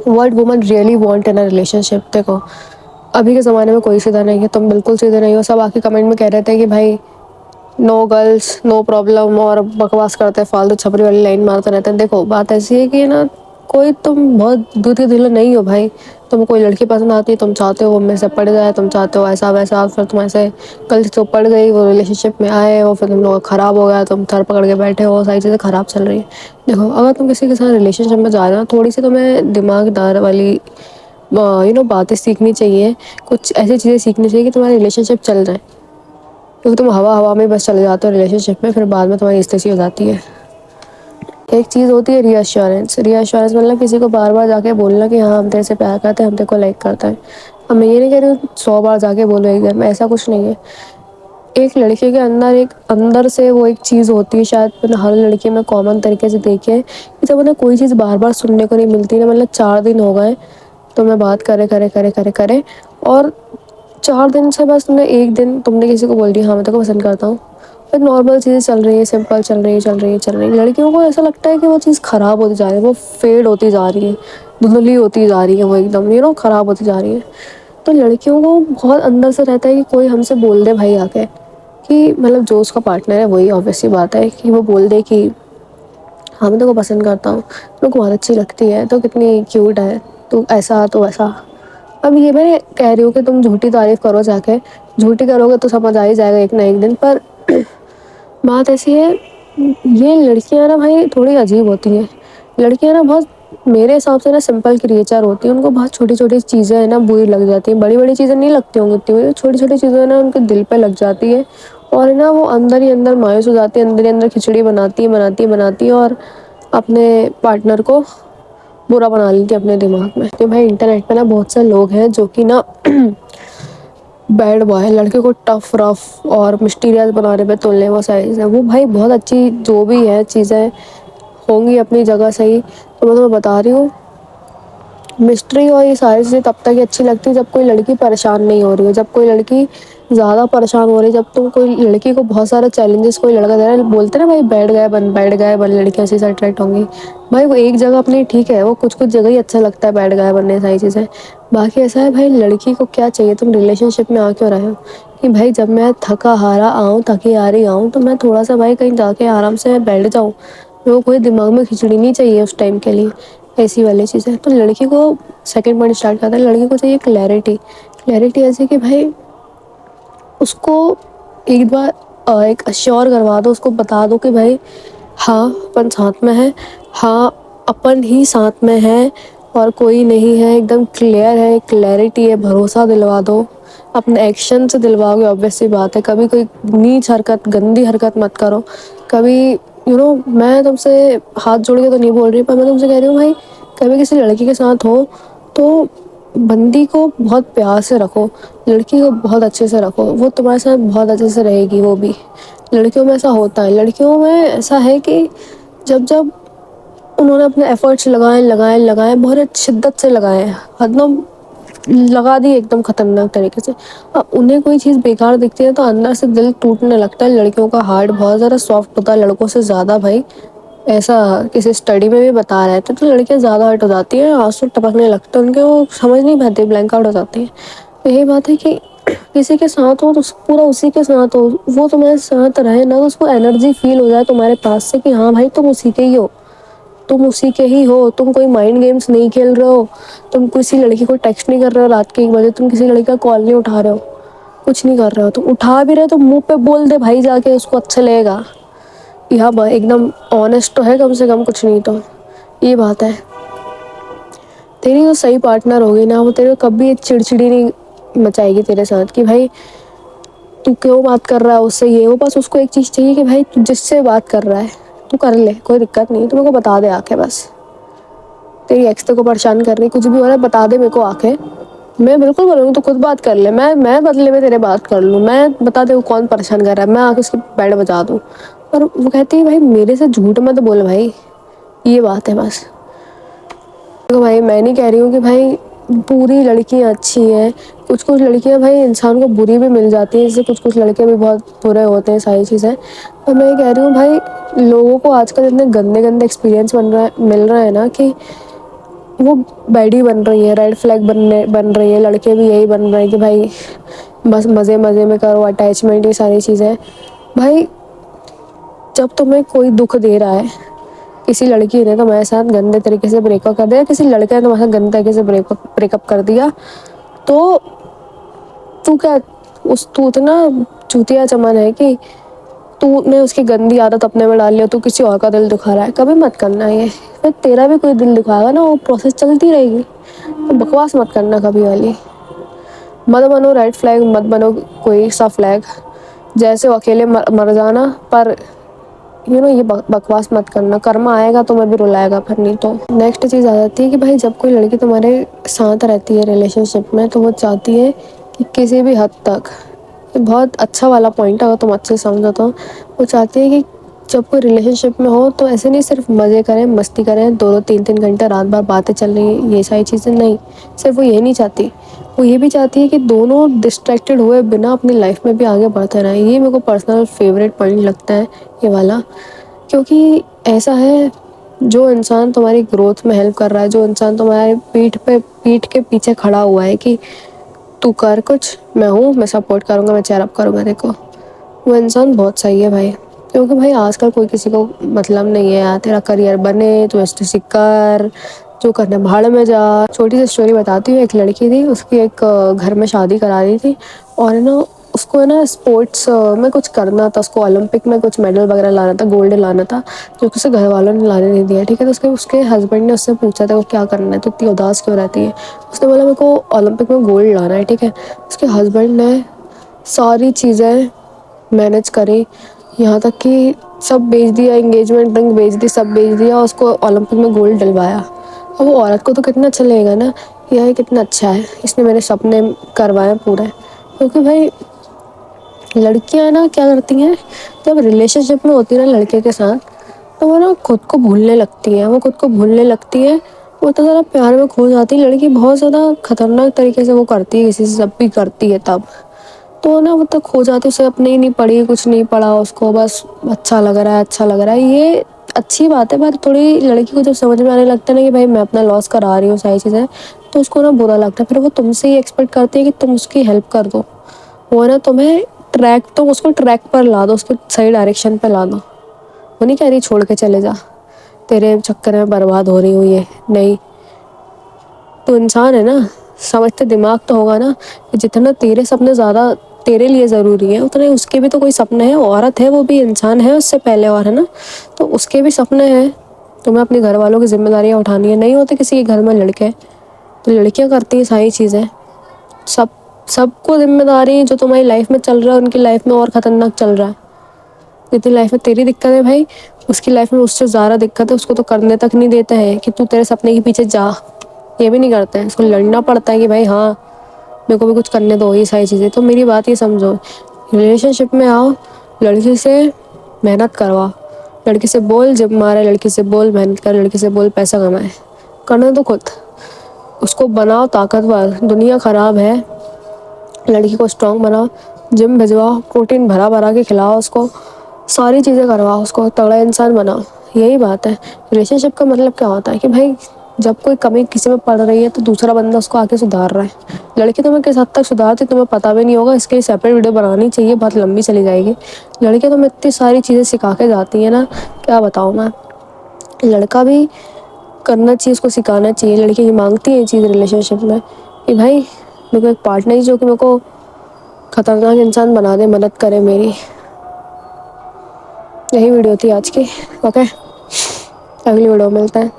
What woman really want in a relationship. देखो, अभी के ज़माने में कोई सीधा नहीं है, तुम बिल्कुल सीधे नहीं हो। सब आके कमेंट में कह रहे थे कि भाई नो गर्ल्स नो प्रॉब्लम, और बकवास करते हैं, फालतू छपरी वाली लाइन मारते रहते हैं। देखो, बात ऐसी है कि ना, कोई तुम बहुत दूध के दिल नहीं हो भाई। तुम कोई लड़की पसंद आती है, तुम चाहते हो वो मेरे से पड़ जाए, तुम चाहते हो ऐसा वैसा, फिर तुम ऐसे कल तो पड़ गई, वो रिलेशनशिप में आए हो, फिर तुम लोग खराब हो गया, तुम सर पकड़ के बैठे हो, सारी चीज़ें खराब चल रही है। देखो, अगर तुम किसी के साथ रिलेशनशिप में जा रहे हो, थोड़ी सी तुम्हें दिमागदार वाली बातें सीखनी चाहिए। कुछ ऐसी चीज़ें सीखनी चाहिए कि तुम्हारे रिलेशनशिप चल जाए। क्योंकि तुम हवा हवा में बस चले जाते हो रिलेशनशिप में, फिर बाद में तुम्हारी स्थिति हो जाती है। एक चीज़ होती है रीअश्योरेंस। रीअश्योरेंस मतलब किसी को बार बार जाके बोलना कि हाँ हम तेरे से प्यार करते हैं, हम तेरे को लाइक करते हैं। अब मैं ये नहीं कह रही हूँ 100 बार जाके बोलो एक दिन में, ऐसा कुछ नहीं है। एक लड़के के अंदर एक अंदर से वो एक चीज़ होती है, शायद मैंने हर लड़की में कॉमन तरीके से देखी है कि जब उन्हें कोई चीज़ बार बार सुनने को नहीं मिलती ना, मतलब 4 दिन हो गए तो मैं बात करे करे करे करे करे, और 4 दिन से बस तुमने एक दिन तुमने किसी को बोल दिया हाँ मैं तेरे को पसंद करता हूँ, फिर नॉर्मल चीज़ें चल रही है, सिंपल चल रही है, चल रही है, चल रही है। लड़कियों को ऐसा लगता है कि वो चीज़ ख़राब होती जा रही है, वो फेड होती जा रही है, धुंधली होती जा रही है, वो एकदम ख़राब होती जा रही है। तो लड़कियों को बहुत अंदर से रहता है कि कोई हमसे बोल दे भाई आके, कि मतलब जो उसका पार्टनर है वही, ऑब्वियस सी बात है कि वो बोल दे कि हाँ मैं तेरे को पसंद करता हूँ, मेरे को बहुत अच्छी लगती है, तो कितनी क्यूट है, तो ऐसा तो वैसा। अब ये मैं कह रही हूँ कि तुम झूठी तारीफ करो जाके, झूठी करोगे तो समझ आ ही जाएगा एक ना एक दिन। पर बात ऐसी है, ये लड़कियां ना भाई थोड़ी अजीब होती हैं। लड़कियां ना बहुत, मेरे हिसाब से ना सिंपल क्रिएचर होती हैं, उनको बहुत छोटी छोटी चीज़ें है ना बुरी लग जाती हैं। बड़ी बड़ी चीज़ें नहीं लगती होंगी इतनी, छोटी छोटी चीज़ें ना उनके दिल पे लग जाती है, और ना वो अंदर ही अंदर मायूस हो जाती है, अंदर ही अंदर खिचड़ी बनाती है बनाती है बनाती है, और अपने पार्टनर को बुरा बना लेती है अपने दिमाग में। तो भाई इंटरनेट पे ना बहुत से लोग हैं जो कि ना बैड बॉय, लड़के को टफ रफ और मिस्टीरियस बनाने पे तुलने वो सारी चीज़ें, वो भाई बहुत अच्छी जो भी है चीज़ें होंगी अपनी जगह सही। तो मैं तुम्हें बता रही हूँ, मिस्ट्री और ये सारी चीज़ें तब तक ही अच्छी लगती है जब कोई लड़की परेशान नहीं हो रही है, जब कोई लड़की ज़्यादा परेशान हो रही है, जब तुम कोई लड़की को बहुत सारे चैलेंजेस कोई लड़का दे रहा है। बोलते ना भाई बैठ गए बन लड़कियाँ ऐसी से अट्रैक्ट होंगी। भाई वो एक जगह अपनी ठीक है, वो कुछ कुछ जगह ही अच्छा लगता है बैठ गए बनने सारी चीज़ें। बाकी ऐसा है भाई, लड़की को क्या चाहिए, तुम रिलेशनशिप में आ क्यों रहे हो, कि भाई जब मैं थका हारा आऊँ, थकी हारी आऊँ, तो मैं थोड़ा सा भाई कहीं जाके आराम से बैठ जाऊँ। मेरे को कोई दिमाग में खिचड़ी नहीं चाहिए उस टाइम के लिए, ऐसी वाली चीज़ है। तो लड़की को सेकंड पॉइंट स्टार्ट करता है, लड़की को चाहिए क्लैरिटी। क्लैरिटी ऐसे कि भाई उसको एक बार एक अश्योर करवा दो, उसको बता दो कि भाई हाँ अपन साथ में है, हाँ अपन ही साथ में है और कोई नहीं है, एकदम क्लियर है, क्लैरिटी है, भरोसा दिलवा दो। अपने एक्शन से दिलवाओगे, ऑब्वियस सी बात है। कभी कोई नीच हरकत गंदी हरकत मत करो कभी। मैं तुमसे हाथ जोड़ के तो नहीं बोल रही, पर मैं तुमसे कह रही हूँ भाई, कभी किसी लड़की के साथ हो तो बंदी को बहुत प्यार से रखो, लड़की को बहुत अच्छे से रखो, वो तुम्हारे साथ बहुत अच्छे से रहेगी। वो भी लड़कियों में ऐसा होता है, लड़कियों में ऐसा है कि जब जब उन्होंने अपने एफर्ट्स लगाए लगाए लगाए, बहुत शिद्दत से लगाए हैं, मतलब लगा दी एकदम खतरनाक तरीके से, अब उन्हें कोई चीज़ बेकार दिखती है तो अंदर से दिल टूटने लगता है। लड़कियों का हार्ट बहुत ज़्यादा सॉफ्ट होता है लड़कों से ज़्यादा भाई, ऐसा किसी स्टडी में भी बता रहे थे। तो लड़कियां ज़्यादा हर्ट हो जाती हैं, आंसू टपकने लगते हैं उनके, वो समझ नहीं पाती, ब्लैंक आउट हो जाती है। तो यही बात है कि किसी के साथ हो तो पूरा उसी के साथ हो, वो तुम्हारे साथ रहे ना, तो उसको एनर्जी फील हो जाए तुम्हारे पास से कि हाँ भाई तुम उसी के ही हो, तुम उसी के ही हो, तुम कोई माइंड गेम्स नहीं खेल रहे हो, तुम किसी लड़की को टेक्स्ट नहीं कर रहे हो रात के 1 बजे, तुम किसी लड़की का कॉल नहीं उठा रहे हो, कुछ नहीं कर रहे हो। तुम उठा भी रहे हो तो मुंह पे बोल दे भाई जाके, उसको अच्छा लगेगा। यहाँ एकदम ऑनेस्ट तो है कम से कम, कुछ नहीं तो ये बात है। तेरी जो सही पार्टनर होगी ना, वो तेरे को कभी चिड़चिड़ी नहीं मचाएगी तेरे साथ कि भाई तू क्यों बात कर रहा है उससे, ये वो, बस उसको एक चीज़ चाहिए कि भाई तू जिससे बात कर रहा है तू कर ले, कोई दिक्कत नहीं, तू मेरे को बता दे आके, बस तेरी एक्स तेरे को परेशान कर रही, कुछ भी हो रहा है बता दे मेरे को आके। मैं बिल्कुल बोलूँगी तू खुद बात कर ले, मैं बदले में तेरे बात कर लूँ, मैं बता दे वो कौन परेशान कर रहा है, मैं आके उसकी बैंड बजा दूँ। पर वो कहती है भाई मेरे से झूठ मत बोल भाई, ये बात है बस। देखो भाई, मैं नहीं कह रही हूँ कि भाई पूरी लड़कियाँ अच्छी हैं, कुछ कुछ लड़कियाँ भाई इंसान को बुरी भी मिल जाती हैं, जैसे कुछ कुछ लड़के भी बहुत बुरे होते हैं, सारी चीज़ें। पर मैं ये कह रही हूँ भाई, लोगों को आजकल इतने गंदे गंदे एक्सपीरियंस मिल रहा है ना कि वो बैडी बन रही है, रेड फ्लैग बन रही है। लड़के भी यही बन रहे हैं कि भाई बस मज़े मज़े में करो, अटैचमेंट, ये सारी चीज़ें। भाई जब तुम्हें कोई दुख दे रहा है, किसी लड़की ने तुम्हारे साथ गंदे तरीके से ब्रेकअप कर दिया, किसी लड़के ने तुम्हारे साथ गंदे तरीके से ब्रेकअप कर दिया, तो तू क्या, तू इतना चूतिया चमन है कि तूने उसकी गंदी आदत अपने में डाल लिया, तू किसी और का दिल दुखा रहा है। कभी मत करना ये, फिर तेरा भी कोई दिल दुखाएगा ना, वो प्रोसेस चलती रहेगी। तो बकवास मत करना कभी वाली, मत बनो रेड फ्लैग, मत बनो कोई सा फ्लैग। जैसे अकेले मर जाना, पर ये बकवास मत करना, कर्मा आएगा तो मैं भी रुलाएगा फिर, नहीं तो। नेक्स्ट चीज़ आ जाती है कि भाई जब कोई लड़की तुम्हारे साथ रहती है रिलेशनशिप में, तो वो चाहती है कि किसी भी हद तक, ये बहुत अच्छा वाला पॉइंट है अगर तुम अच्छे से समझो तो, वो चाहती है कि जब कोई रिलेशनशिप में हो तो ऐसे नहीं सिर्फ मज़े करें, मस्ती करें, 2-2 3-3 घंटे रात भर बातें चल रही हैं, ये सारी चीज़ें नहीं। सिर्फ वो ये नहीं चाहती, वो ये भी चाहती है कि दोनों डिस्ट्रैक्टेड हुए बिना अपनी लाइफ में भी आगे बढ़ते रहें। ये मेरे को पर्सनल फेवरेट पॉइंट लगता है ये वाला, क्योंकि ऐसा है, जो इंसान तुम्हारी ग्रोथ में हेल्प कर रहा है, जो इंसान तुम्हारे पीठ के पीछे खड़ा हुआ है कि तू कर कुछ, मैं हूँ, मैं सपोर्ट करूँगा, मैं चेयर अप करूँगा देखो, वो इंसान बहुत सही है भाई। क्योंकि भाई आजकल कोई किसी को मतलब नहीं है यार, तेरा करियर बने तो ऐसे कर, जो करना भाड़ में जा। छोटी सी स्टोरी बताती हूँ, एक लड़की थी, उसकी एक घर में शादी करा दी थी, और है ना उसको है ना स्पोर्ट्स में कुछ करना था, उसको ओलंपिक में कुछ मेडल वगैरह लाना था, गोल्ड लाना था, जो कि उसे घर वालों ने लाने नहीं दिया। ठीक है, तो उसके हस्बैंड ने उससे पूछा था वो क्या करना है, तो इतनी उदास क्यों रहती है। उसने बोला मेरे को ओलंपिक में गोल्ड लाना है। ठीक है, उसके हस्बैंड ने सारी चीज़ें मैनेज करी, यहाँ तक कि सब बेच दिया, एंगेजमेंट रिंग बेच दी, सब बेच दिया, उसको ओलंपिक में गोल्ड दिलवाया। अब वो औरत को तो कितना अच्छा लगेगा ना, यह कितना अच्छा है, इसने मेरे सपने करवाए पूरे। क्योंकि भाई लड़कियां ना क्या करती हैं, जब रिलेशनशिप में होती है ना लड़के के साथ, तो वो ना खुद को भूलने लगती है, वो खुद को भूलने लगती है, वो तो ज़्यादा प्यार में खो जाती है। लड़की बहुत ज़्यादा खतरनाक तरीके से वो करती है, किसी से जब भी करती है तब, तो ना वो तक खो जाती है, उसे अपने ही नहीं पढ़ी, कुछ नहीं पढ़ा, उसको बस अच्छा लग रहा है, अच्छा लग रहा है। ये अच्छी बात है, पर थोड़ी लड़की को जब समझ में आने लगता है ना कि भाई मैं अपना लॉस करा रही हूँ सारी चीज़ें, तो उसको ना बुरा लगता है, फिर वो तुमसे ही एक्सपेक्ट करती है कि तुम उसकी हेल्प कर दो। वो ना तुम्हें तुम उसको ट्रैक पर ला दो, उसको सही डायरेक्शन पर ला दो। वो नहीं कह रही छोड़ के चले जा, तेरे चक्कर में बर्बाद हो रही हूँ, ये नहीं। तो इंसान है ना, समझते दिमाग तो होगा ना कि जितना तेरे सपने ज़्यादा तेरे लिए ज़रूरी है, उतने उसके भी तो कोई सपने हैं। औरत है, वो भी इंसान है उससे पहले, और है ना, तो उसके भी सपने हैं। तुम्हें अपने घर वालों की जिम्मेदारियाँ उठानी है, नहीं होते किसी के घर में लड़के, तो लड़कियाँ करती हैं सारी चीज़ें। सब सबको जिम्मेदारी, जो तुम्हारी लाइफ में चल रहा है उनकी लाइफ में और ख़तरनाक चल रहा है। जितनी लाइफ में तेरी दिक्कत है भाई, उसकी लाइफ में उससे ज़्यादा दिक्कत है, उसको तो करने तक नहीं देते हैं कि तू तेरे सपने के पीछे जा, ये भी नहीं करते हैं। उसको लड़ना पड़ता है कि भाई हाँ मेरे को भी कुछ करने दो, ये सारी चीज़ें। तो मेरी बात ये समझो, रिलेशनशिप में आओ, लड़की से मेहनत करवा, लड़की से बोल जिम मारे, लड़की से बोल मेहनत कर, लड़की से बोल पैसा कमाए, करना तो खुद। उसको बनाओ ताकतवर, दुनिया ख़राब है, लड़की को स्ट्रॉन्ग बनाओ, जिम भिजवाओ, प्रोटीन भरा भरा के खिलाओ उसको, सारी चीज़ें करवाओ, उसको तगड़ा इंसान बनाओ। यही बात है। रिलेशनशिप का मतलब क्या होता है कि भाई जब कोई कमी किसी में पड़ रही है तो दूसरा बंदा उसको आके सुधार रहा है। लड़की तुम्हें किस हद तक सुधारती तुम्हें पता भी नहीं होगा, इसके लिए सेपरेट वीडियो बनानी चाहिए, बहुत लंबी चली जाएगी। लड़कियाँ तुम्हें इतनी सारी चीज़ें सिखा के जाती है ना, क्या बताऊँ मैं। लड़का भी करना चाहिए, उसको सिखाना चाहिए। लड़की मांगती है ये चीज़ रिलेशनशिप में कि भाई मेरे को एक पार्टनर जो कि मेरे को खतरनाक इंसान बना दे, मदद करे मेरी। यही वीडियो थी आज की। ओके, अगली वीडियो मिलते हैं।